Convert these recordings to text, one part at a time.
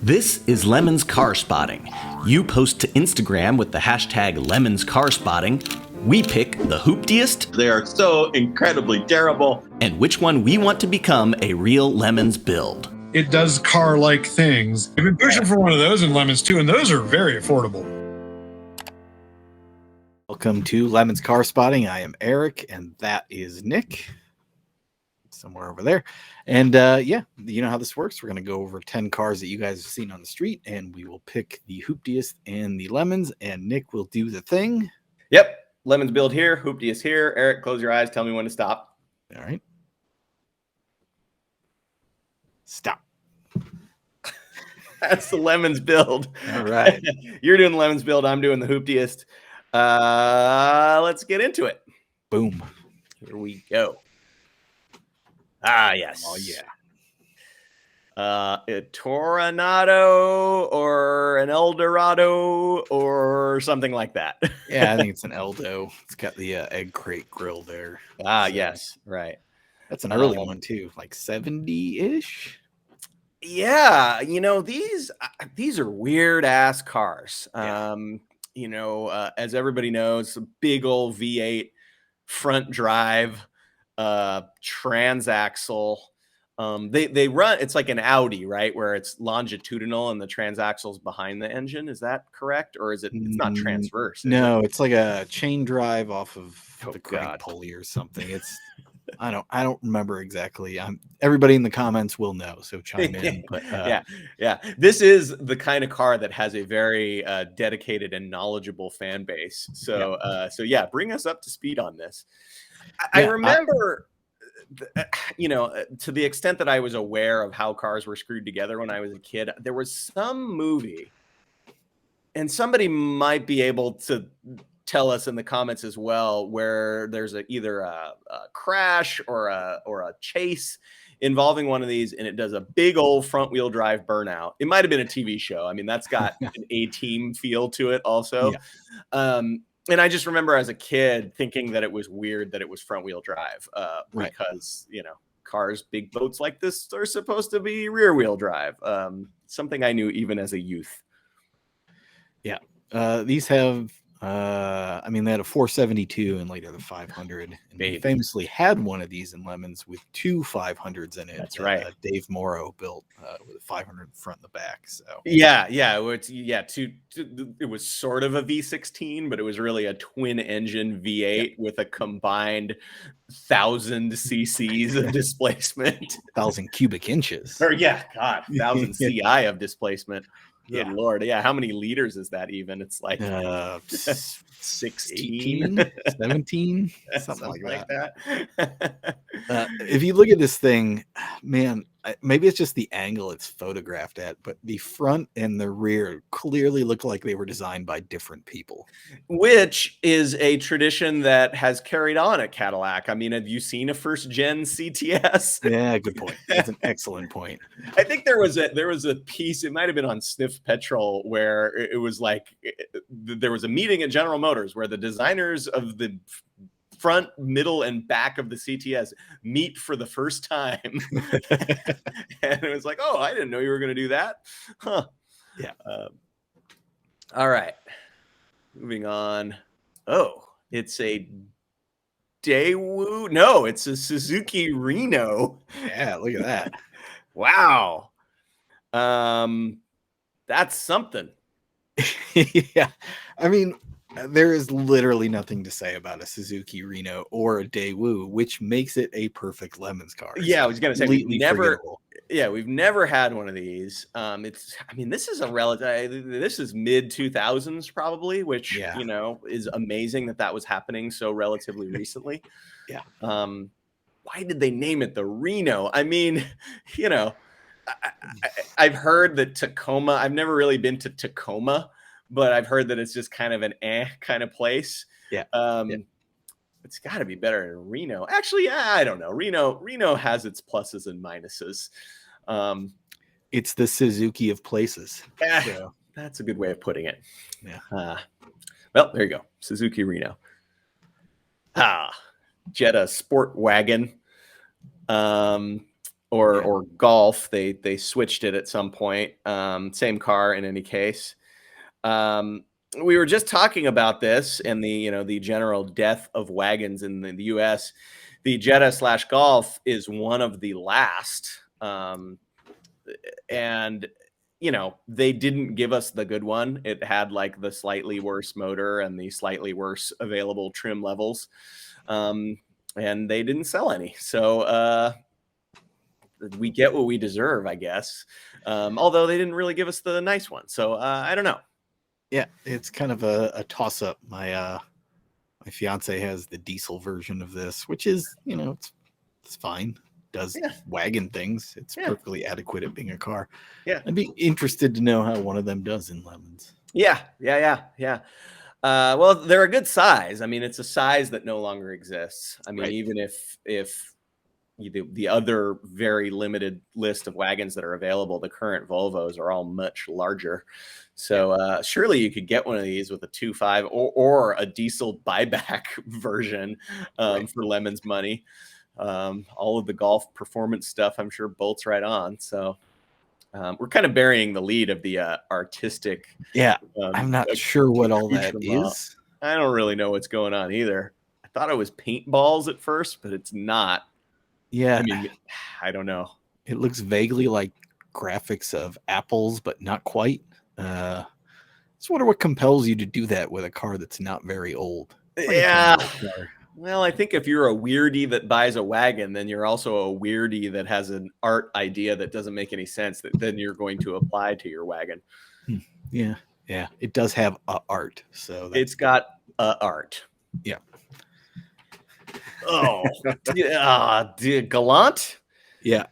This is Lemon's Car Spotting. You post to Instagram with the hashtag Lemon's Car Spotting. We pick the hooptiest. They are so incredibly terrible. And which one we want to become a real Lemons build. It does car-like things. I've been pushing for one of those in Lemons too, and those are very affordable. Welcome to Lemon's Car Spotting. I am Eric, and that is Nick. Somewhere over there. And yeah, you know how this works. We're going to go over 10 cars that you guys have seen on the street, and we will pick the hooptiest and the lemons, and Nick will do the thing. Yep. Lemons build here. Hooptiest here. Eric, close your eyes. Tell me when to stop. All right. Stop. That's the Lemons build. All right. You're doing the Lemons build. I'm doing the hooptiest. Let's get into it. Boom. Here we go. Ah, yes. Oh, yeah. A Tornado or an Eldorado or something like that. Yeah, I think it's an Eldo. It's got the egg crate grill there. Ah, so, yes. Right. That's an early one, too. Like 70-ish. Yeah. You know, these are weird-ass cars. Yeah. You know, as everybody knows, a big old V8 front drive. Transaxle. They run, it's like an Audi, right, where it's longitudinal and the transaxle's behind the engine. Is that correct, or is it's not transverse? No, it's like a chain drive off of the crank pulley or something. It's I don't remember exactly. Everybody in the comments will know, so chime in. But yeah. This is the kind of car that has a very dedicated and knowledgeable fan base. So yeah, bring us up to speed on this. I remember, you know, to the extent that I was aware of how cars were screwed together when I was a kid, there was some movie, and somebody might be able to tell us in the comments as well, where there's either a crash or a chase involving one of these, and it does a big old front wheel drive burnout. It might have been a TV show. I mean, that's got an A-Team feel to it also. Yeah. And I just remember as a kid thinking that it was weird that it was front wheel drive because, you know, cars, big boats like this are supposed to be rear wheel drive. Something I knew even as a youth. Yeah. These have, I mean, they had a 472 and later the 500. And they famously had one of these in Lemons with two 500s in it. That's right. Dave Morrow built with a 500 front and the back. So yeah. It was sort of a V16, but it was really a twin engine V8 with a combined 1,000 cc's of displacement. 1,000 cubic inches. Or 1,000 CI of displacement. Good Lord. Yeah. How many liters is that even? It's like 16, 17, something like that. If you look at this thing, man, maybe it's just the angle it's photographed at, but the front and the rear clearly look like they were designed by different people. Which is a tradition that has carried on at Cadillac. I mean, have you seen a first gen CTS? Yeah, good point. That's an excellent point. I think there was a piece, it might have been on Sniff Petrol, where it was like there was a meeting at General Motors where the designers of the front, middle, and back of the CTS meet for the first time. And it was like, oh, I didn't know you were going to do that. Huh. Yeah. All right. Moving on. Oh, it's a Daewoo. No, it's a Suzuki Reno. Yeah, look at that. Wow. That's something. Yeah. I mean, there is literally nothing to say about a Suzuki Reno or a Daewoo, which makes it a perfect Lemons car. Yeah, I was going to say we've never had one of these. This is this is mid 2000s probably, which you know is amazing that was happening so relatively recently. Yeah. Why did they name it the Reno? I mean, you know, I've heard that Tacoma. I've never really been to Tacoma, but I've heard that it's just kind of an kind of place. Yeah. It's got to be better than Reno. Actually, I don't know. Reno has its pluses and minuses. It's the Suzuki of places. So. That's a good way of putting it. Yeah. Well, there you go. Suzuki Reno. Jetta Sport Wagon. or Golf. They switched it at some point. Same car in any case. We were just talking about this and the general death of wagons in the U.S. The Jetta / Golf is one of the last, and they didn't give us the good one. It had like the slightly worse motor and the slightly worse available trim levels, and they didn't sell any. So we get what we deserve, I guess. Although they didn't really give us the nice one. So I don't know. Yeah, it's kind of a toss up. My fiance has the diesel version of this, which is, it's fine. Does wagon things. It's perfectly adequate at being a car. Yeah. I'd be interested to know how one of them does in Lemons. Yeah. Well, they're a good size. I mean, it's a size that no longer exists. I mean, even if the other very limited list of wagons that are available, the current Volvos are all much larger. So surely you could get one of these with a 2.5 or a diesel buyback version for Lemon's money. All of the Golf performance stuff, I'm sure, bolts right on. So we're kind of burying the lead of the artistic. Yeah, I'm not sure what all that is. I don't really know what's going on either. I thought it was paintballs at first, but it's not. Yeah, I mean, I don't know. It looks vaguely like graphics of apples, but not quite. I just wonder what compels you to do that with a car that's not very old. Yeah. Well, I think if you're a weirdie that buys a wagon, then you're also a weirdie that has an art idea that doesn't make any sense that then you're going to apply to your wagon. Yeah. It does have art. So it's got art. Yeah. Oh, gallant. Yeah.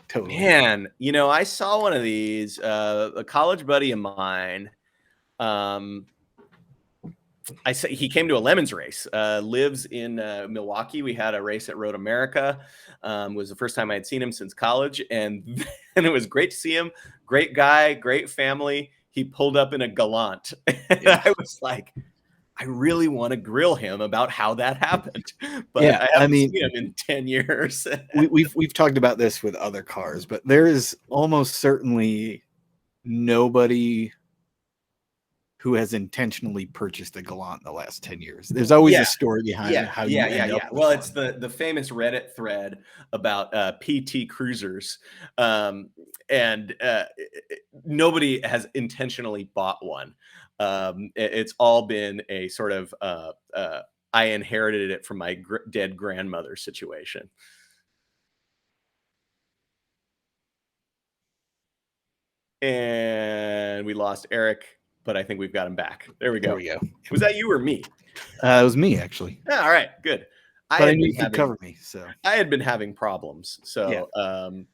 Totally. Man, I saw one of these. A college buddy of mine. He came to a Lemons race. Lives in Milwaukee. We had a race at Road America. Was the first time I had seen him since college, and it was great to see him. Great guy, great family. He pulled up in a Gallant. I was like, I really want to grill him about how that happened, but I haven't seen him in 10 years. we've talked about this with other cars, but there is almost certainly nobody who has intentionally purchased a Gallant in the last 10 years. There's always a story behind how you end up. Well, it's the famous Reddit thread about PT Cruisers, and nobody has intentionally bought one. It's all been a sort of I inherited it from my dead grandmother situation. And we lost Eric, but I think we've got him back. There we go. Was that you or me? It was me, actually. All right, good. I knew you could cover me, so I had been having problems. So I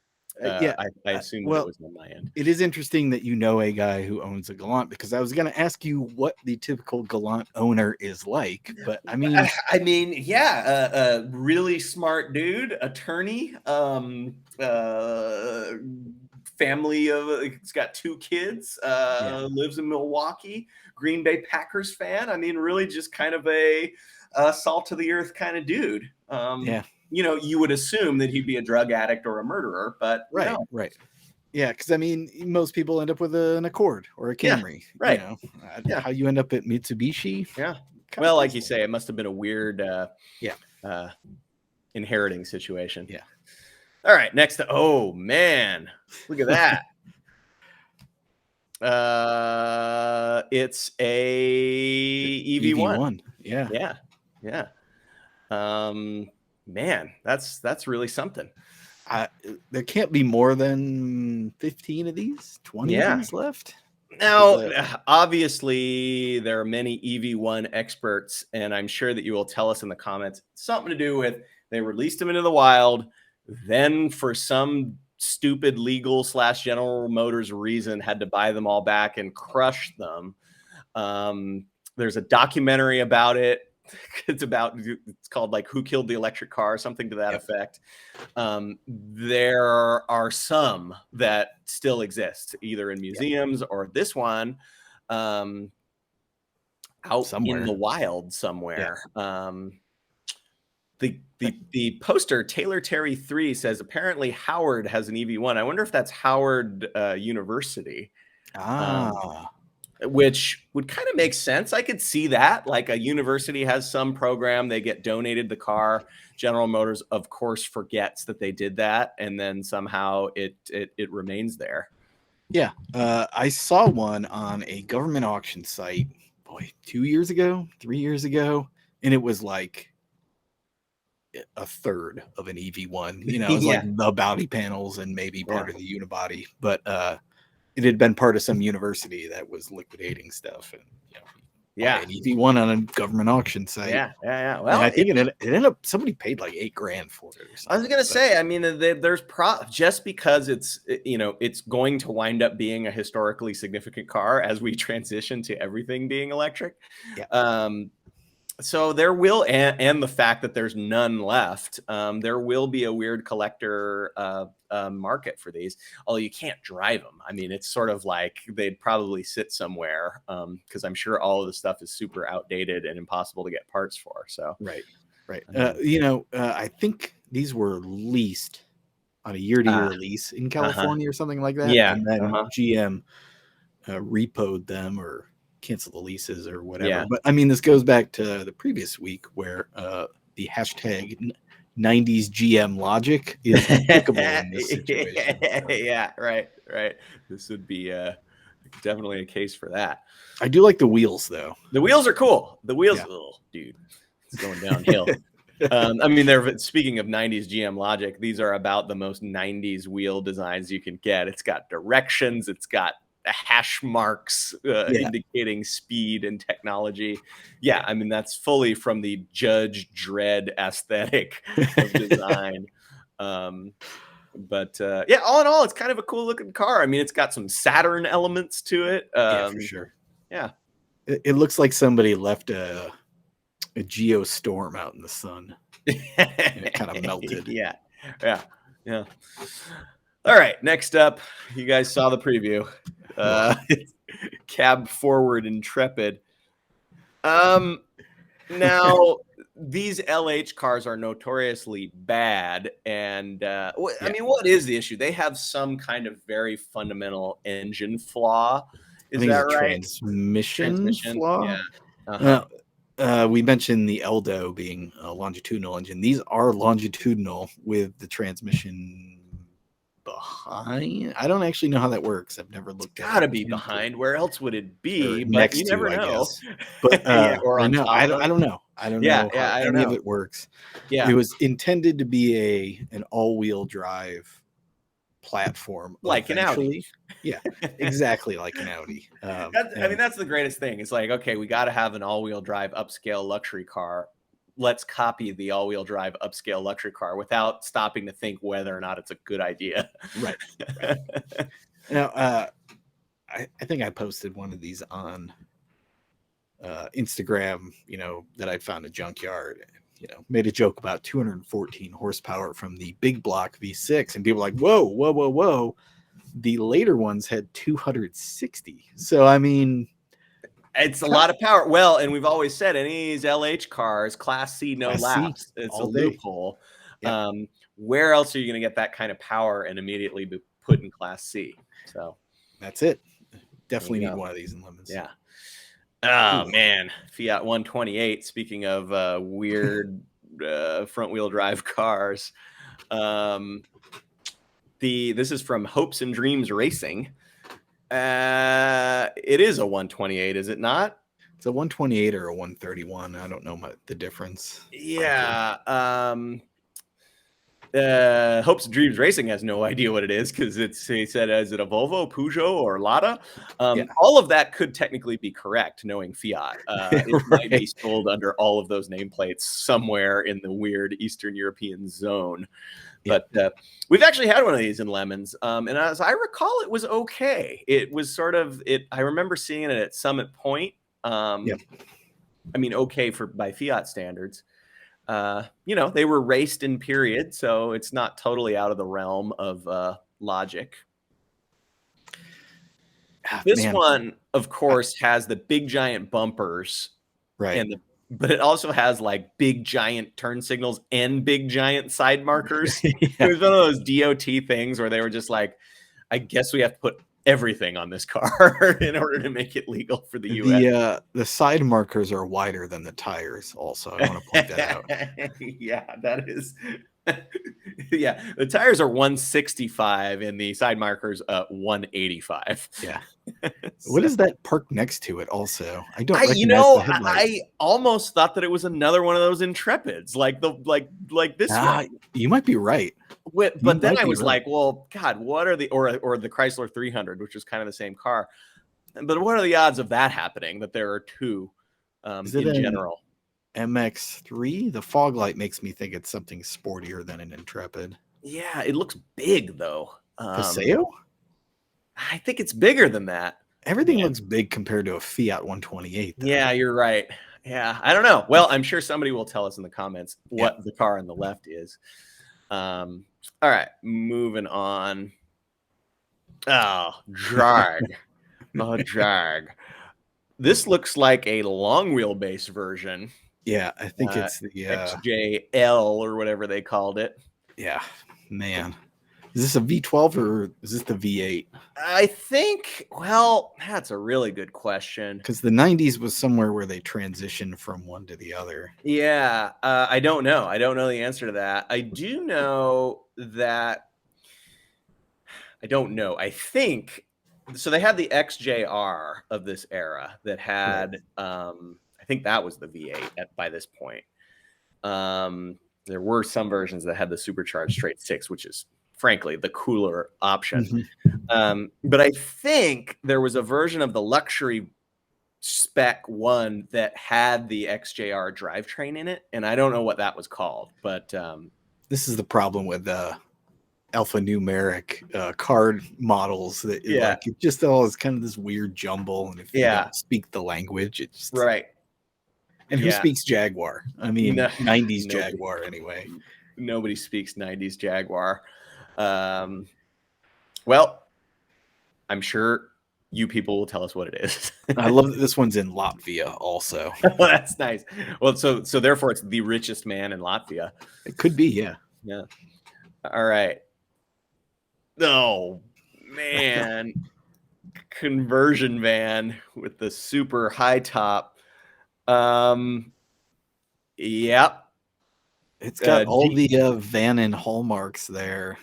assumed it was on my end. It is interesting that you know a guy who owns a Gallant, because I was going to ask you what the typical Gallant owner is like, but I mean, a really smart dude, attorney, family of, he's got 2 kids, lives in Milwaukee, Green Bay Packers fan. I mean, really just kind of a salt of the earth kind of dude. You would assume that he'd be a drug addict or a murderer, but right. Yeah, because I mean, most people end up with an Accord or a Camry. Right. How you end up at Mitsubishi? Yeah. Well, like you say, it must have been a weird inheriting situation. Yeah. All right, next. Oh man, look at that. It's a EV1. Yeah. Man, that's really something. There can't be more than 15 of these, 20 of these left. Now, obviously, there are many EV1 experts, and I'm sure that you will tell us in the comments something to do with they released them into the wild, then for some stupid legal / General Motors reason had to buy them all back and crush them. There's a documentary about it. It's called like Who Killed the Electric Car, something to that effect. There are some that still exist either in museums or this one out somewhere in the wild somewhere. The poster Taylor Terry 3 says apparently Howard has an EV1. I wonder if that's Howard University. Which would kind of make sense. I could see that, like a university has some program, they get donated the car. General Motors, of course, forgets that they did that, and then somehow it remains there. Yeah, I saw one on a government auction site, 2 years ago, 3 years ago, and it was like a third of an EV1. You know, it was like the body panels and maybe part of the unibody, but it had been part of some university that was liquidating stuff, and an EV1 on a government auction site. Yeah. Well, and I think it ended up somebody paid like $8,000 for it or something. I was gonna say, I mean, there's just because it's going to wind up being a historically significant car as we transition to everything being electric. Yeah. So there will, and the fact that there's none left, there will be a weird collector market for these, although you can't drive them. I mean, it's sort of like they'd probably sit somewhere because I'm sure all of the stuff is super outdated and impossible to get parts for. So right. I think these were leased on a year-to-year lease in California or something like that. Yeah. And then GM repoed them or cancel the leases or whatever. Yeah. But I mean, this goes back to the previous week where the hashtag 90s GM logic is applicable in this situation. Yeah, right. This would be definitely a case for that. I do like the wheels, though. The wheels are cool. The wheels, dude, it's going downhill. I mean, they're speaking of 90s GM logic. These are about the most 90s wheel designs you can get. It's got directions. It's got hash marks indicating speed and technology. Yeah, I mean, that's fully from the Judge Dredd aesthetic of design. But all in all, it's kind of a cool looking car. I mean, it's got some Saturn elements to it. For sure. Yeah. It looks like somebody left a geostorm out in the sun. And it kind of melted. Yeah. All right, next up, you guys saw the preview. Cab forward Intrepid. Now, these LH cars are notoriously bad, and I mean, what is the issue? They have some kind of very fundamental engine flaw. Is that right? Transmission flaw. Yeah. We mentioned the Eldo being a longitudinal engine. These are longitudinal with the transmission behind. I don't actually know how that works. I've never looked at it. Gotta be behind. Where else would it be? But next you never know. But or on top I don't know. I don't know how any of it works. Yeah. It was intended to be an all-wheel drive platform, like an Audi. Yeah, exactly like an Audi. I mean, that's the greatest thing. It's like, okay, we got to have an all-wheel drive upscale luxury car. Let's copy the all-wheel drive upscale luxury car without stopping to think whether or not it's a good idea. Right. Now, I think I posted one of these on Instagram, that I found a junkyard, made a joke about 214 horsepower from the big block V6, and people were like, whoa. The later ones had 260. So, I mean, it's a lot of power. Well, and we've always said any of these LH cars, Class C, no laps. It's a loophole. Yep. Where else are you going to get that kind of power and immediately be put in Class C? So that's it. Definitely need one of these in lemons. Yeah. Oh, man. Fiat 128. Speaking of weird front wheel drive cars. This is from Hopes and Dreams Racing. It is a 128, is it not? It's a 128 or a 131. I don't know the difference. Yeah. Hopes and Dreams Racing has no idea what it is because he said, is it a Volvo, Peugeot, or Lada? All of that could technically be correct, knowing Fiat. It might be sold under all of those nameplates somewhere in the weird Eastern European zone. But we've actually had one of these in Lemons. And as I recall, it was okay. It was sort of I remember seeing it at Summit Point. I mean, okay by Fiat standards. They were raced in period, so it's not totally out of the realm of logic. This one, of course, has the big giant bumpers, right, and the but it also has like big giant turn signals and big giant side markers. It was one of those DOT things where they were just like, I guess we have to put everything on this car in order to make it legal for the US. The side markers are wider than the tires. Also, I want to point that out. Yeah, that is. Yeah, the tires are 165 and the side markers 185. Yeah. So, What is that parked next to it? Also, I don't I recognize the headlight. I almost thought that it was another one of those Intrepids, like this one. You might be right. But then I was like, well, God, what are the or the Chrysler 300, which is kind of the same car, but what are the odds of that happening? That there are two in general. MX3, the fog light makes me think it's something sportier than an Intrepid. Yeah, it looks big though. Paseo? I think it's bigger than that. Everything looks big compared to a Fiat 128. Though. Yeah, you're right. Yeah, I don't know. Well, I'm sure somebody will tell us in the comments what the car on the left is. All right, moving on. Oh, Jag. Oh, Jag. This looks like a long wheelbase version. Yeah, I think it's the XJL or whatever they called it. Yeah, man. Is this a V12 or is this the V8? I think, well, that's a really good question. Because the 90s was somewhere where they transitioned from one to the other. Yeah, I don't know. I don't know the answer to that. I do know that, I don't know. I think, so they had the XJR of this era that had, I think that was the V8 by this point. There were some versions that had the supercharged straight six, which is frankly the cooler option. But I think there was a version of the luxury spec one that had the XJR drivetrain in it, and I don't know what that was called. But this is the problem with alphanumeric card models that like, it just all is kind of this weird jumble, and if you don't speak the language, it's just And who speaks Jaguar? I mean, 90s Jaguar anyway. Nobody speaks 90s Jaguar. Well, I'm sure you people will tell us what it is. I love that this one's in Latvia also. Well, that's nice. Well, so therefore it's the richest man in Latvia. It could be, yeah. Yeah. All right. Oh, man. Conversion van with the super high top. Yep. It's got all the van and hallmarks there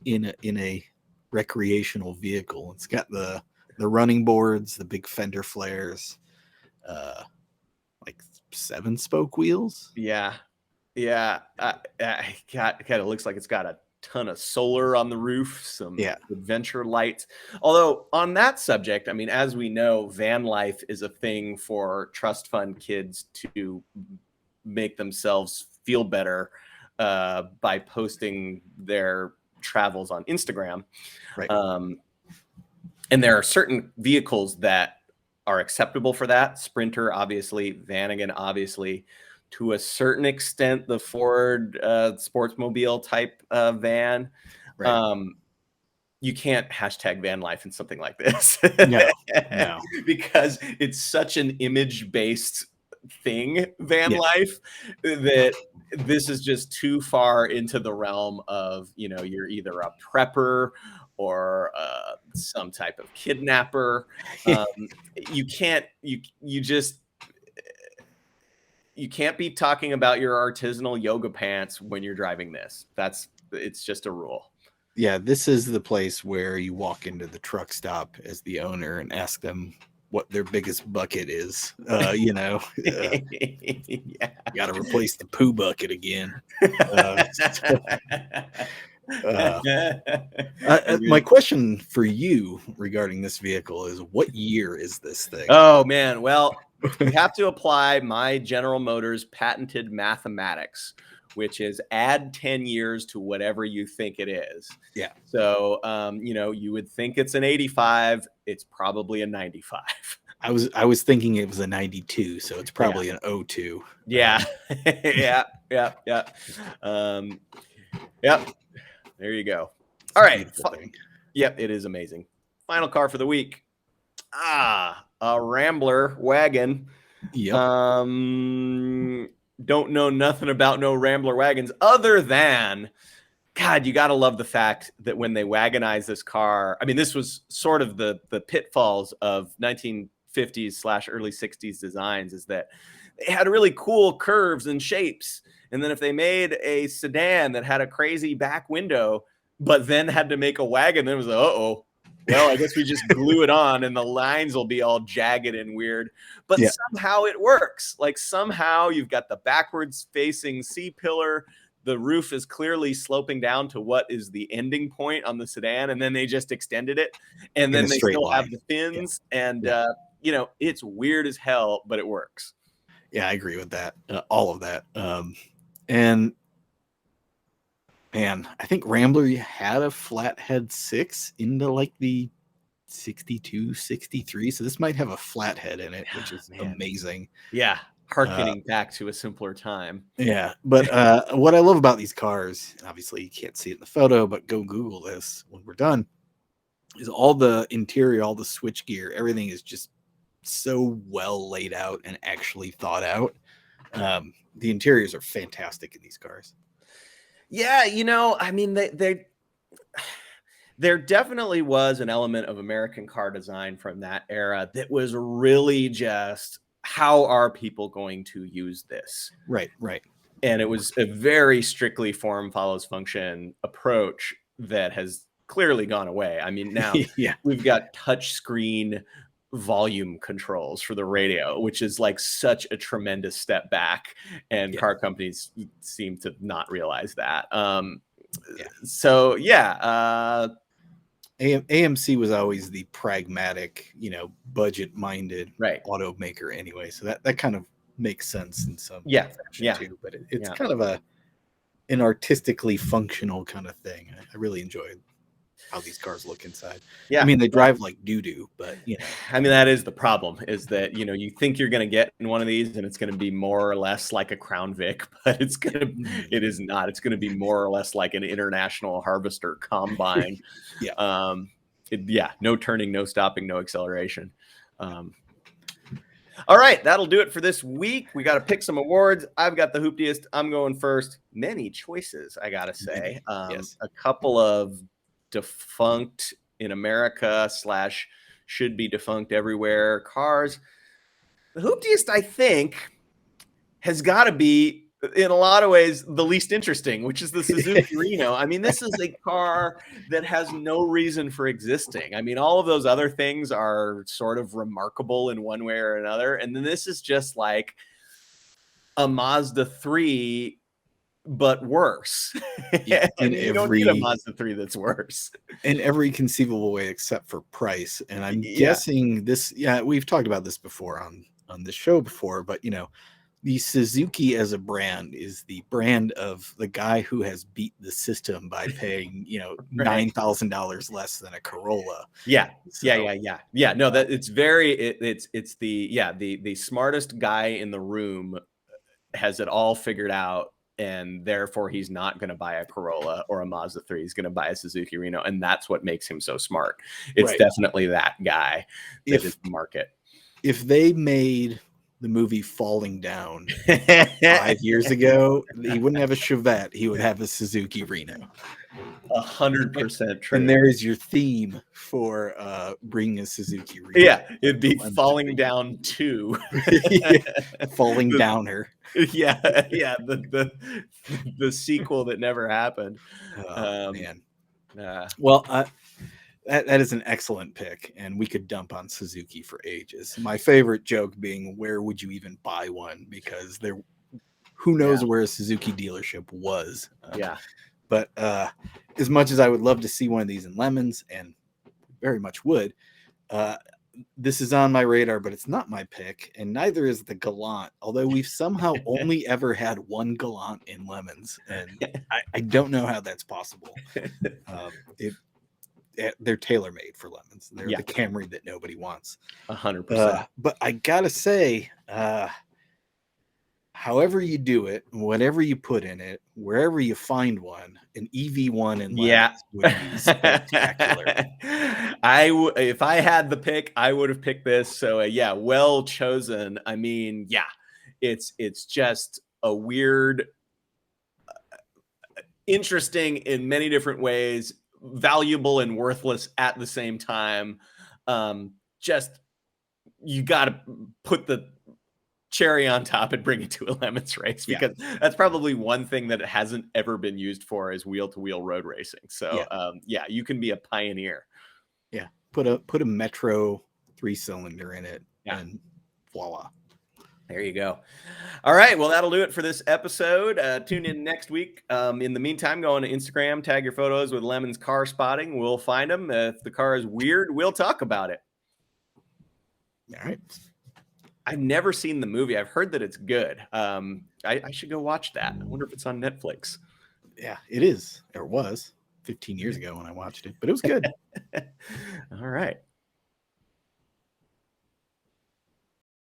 in a recreational vehicle. It's got the running boards, the big fender flares, like 7-spoke wheels. Yeah. God, it looks like it's got a ton of solar on the roof, some adventure lights. Although on that subject, I mean, as we know, van life is a thing for trust fund kids to make themselves feel better by posting their travels on Instagram. Right. And there are certain vehicles that are acceptable for that. Sprinter, obviously. Vanagon, obviously. To a certain extent, the Ford Sportsmobile type van. Right. You can't hashtag van life in something like this. No. Because it's such an image-based thing, van life, that this is just too far into the realm of, you're either a prepper or some type of kidnapper. You can't be talking about your artisanal yoga pants when you're driving this. It's just a rule. Yeah, this is the place where you walk into the truck stop as the owner and ask them what their biggest bucket is. Got to replace the poo bucket again. My question for you regarding this vehicle is, what year is this thing? Oh, man. Well, you have to apply my General Motors patented mathematics, which is add 10 years to whatever you think it is. Yeah. So, you would think it's an 85. It's probably a 95. I was thinking it was a 92, so it's probably an 02. Yeah. Yep. There you go. All right. Yep, it is amazing. Final car for the week. A Rambler Wagon. Yep. Don't know nothing about no Rambler wagons other than, God, you got to love the fact that when they wagonized this car, I mean, this was sort of the pitfalls of 1950s / early 60s designs, is that they had really cool curves and shapes. And then if they made a sedan that had a crazy back window, but then had to make a wagon, then it was like, uh-oh. Well, I guess we just glue it on and the lines will be all jagged and weird. But Yeah. somehow it works. Like somehow you've got the backwards facing C-pillar. The roof is clearly sloping down to what is the ending point on the sedan. And then they just extended it. And then they still have the fins. Yeah. And, you know, it's weird as hell, but it works. Yeah, I agree with that. All of that. And man, I think Rambler had a flathead 6 into like the 62, 63. So this might have a flathead in it, which is amazing. Yeah. Harkening back to a simpler time. Yeah. But what I love about these cars, obviously you can't see it in the photo, but go Google this when we're done, is all the interior, all the switch gear, everything is just so well laid out and actually thought out. The interiors are fantastic in these cars. Yeah, you know, I mean, there definitely was an element of American car design from that era that was really just, how are people going to use this? Right, right. And it was a very strictly form follows function approach that has clearly gone away. I mean, now we've got touch screen volume controls for the radio, which is like such a tremendous step back, and car companies seem to not realize that. So AMC was always the pragmatic, you know, budget minded automaker anyway, so that kind of makes sense in some fashion too, but it's kind of an artistically functional kind of thing. I really enjoyed how these cars look inside. I mean, they drive like doo-doo, but you know, I mean, that is the problem, is that, you know, you think you're going to get in one of these and it's going to be more or less like a Crown Vic, but it is not. It's going to be more or less like an International Harvester combine. No turning, no stopping, no acceleration. All right, that'll do it for this week. We got to pick some awards. I've got the hooptiest. I'm going first. Many choices, I got to say. A couple of defunct in America / should be defunct everywhere cars. The hooptiest, I think, has got to be, in a lot of ways, the least interesting, which is the Suzuki Reno. I mean, this is a car that has no reason for existing. I mean, all of those other things are sort of remarkable in one way or another, and then this is just like a Mazda 3 but worse. And you don't need a Mazda 3 that's worse. In every conceivable way except for price. And I'm guessing this, we've talked about this before on this show before, but you know, the Suzuki as a brand is the brand of the guy who has beat the system by paying, you know, $9,000 less than a Corolla. No, that it's very, it's the smartest guy in the room has it all figured out. And therefore, he's not going to buy a Corolla or a Mazda 3. He's going to buy a Suzuki Reno. And that's what makes him so smart. It's definitely that guy that is the market. If they made the movie Falling Down 5 years ago, he wouldn't have a Chevette. He would have a Suzuki Reno. 100% true. And there is your theme for bringing a Suzuki Reno. Yeah, it'd be Falling Down 2. Falling Downer. The sequel that never happened. Man. Well, that is an excellent pick, and we could dump on Suzuki for ages. My favorite joke being, where would you even buy one? Because who knows where a Suzuki dealership was. But as much as I would love to see one of these in lemons, and very much would, this is on my radar, but it's not my pick, and neither is the Gallant, although we've somehow only ever had one Gallant in lemons, and I don't know how that's possible. They're tailor-made for lemons. They're the Camry that nobody wants. 100%. But I gotta say, however you do it, whatever you put in it, wherever you find one, an EV1 in Lemons would be spectacular. If I had the pick, I would have picked this. So yeah, well chosen. I mean, yeah, it's just a weird, interesting in many different ways, valuable and worthless at the same time. Just you got to put the cherry on top and bring it to a Lemons race, because that's probably one thing that it hasn't ever been used for is wheel-to-wheel road racing. So yeah, you can be a pioneer. Yeah, put a Metro 3-cylinder in it, and voila. There you go. All right. Well, that'll do it for this episode. Tune in next week. In the meantime, go on to Instagram, tag your photos with Lemons Car Spotting. We'll find them. If the car is weird, we'll talk about it. All right. I've never seen the movie. I've heard that it's good. I should go watch that. I wonder if it's on Netflix. Yeah, it is. Or was 15 years ago when I watched it, but it was good. All right.